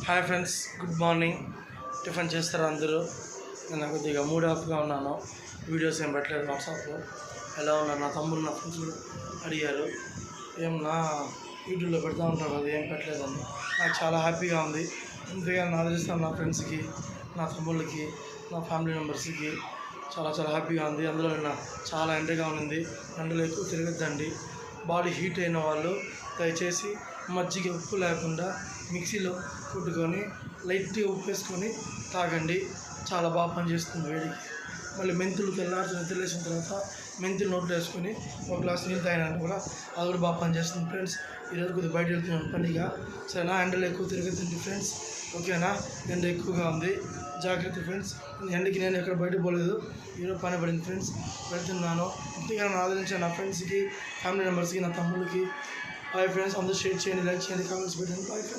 Hi friends, good morning. Tiffin చేస్తారు అందరూ. నేను కొద్దిగా మూడ్ ఆఫ్గా ఉన్నాను. వీడియోస్ ఏం పెట్టలేదు వాట్సాప్లో. ఎలా ఉన్నారు నా తమ్ముడు, నా ఫ్రెండ్స్ అడిగారు ఏమన్నా యూట్యూబ్లో పెడతా ఉంటారు కదా, ఏం పెట్టలేదని. నాకు చాలా హ్యాపీగా ఉంది. ఇంతగా నా ఆదరిస్తాను నా ఫ్రెండ్స్కి, నా తమ్ముళ్ళకి, నా ఫ్యామిలీ మెంబర్స్కి చాలా చాలా హ్యాపీగా ఉంది. అందులో నిన్న చాలా ఎండగా ఉంది. ఎండలో ఎక్కువ తిరగద్దండి. బాడీ హీట్ అయిన వాళ్ళు దయచేసి మజ్జిగ ఉప్పు లేకుండా మిక్సీలో కొట్టుకొని లైట్గా ఉప్పు వేసుకొని తాగండి. చాలా బాగా పనిచేస్తుంది వేడికి. మళ్ళీ మెంతులు తెల్లేసిన తర్వాత మెంతులు నోట్లో వేసుకొని ఒక గ్లాస్ నీళ్ళు తాగినట్టు కూడా అది కూడా బాగా పనిచేస్తుంది ఫ్రెండ్స్. ఈరోజు కొద్దిగా బయట వెళ్తున్నాను పనిగా. సరేనా, ఎండలో ఎక్కువ తిరగద్దండి ఫ్రెండ్స్, ఓకేనా. ఎండ ఎక్కువగా ఉంది, జాగ్రత్త ఫ్రెండ్స్. ఎండకి నేను ఎక్కడ బయటకు పోలేదు, ఈరోజు పని పడింది ఫ్రెండ్స్, వెళ్తున్నాను. ఇంతగా నన్ను ఆదరించిన నా ఫ్రెండ్స్కి, ఫ్యామిలీ మెంబర్స్కి, నా తమ్ముళ్ళకి హాయ్ ఫ్రెండ్స్. అందరూ షేర్ చేయండి, లైక్ చేయండి, కామెంట్స్ పెట్టండి. Bye friends.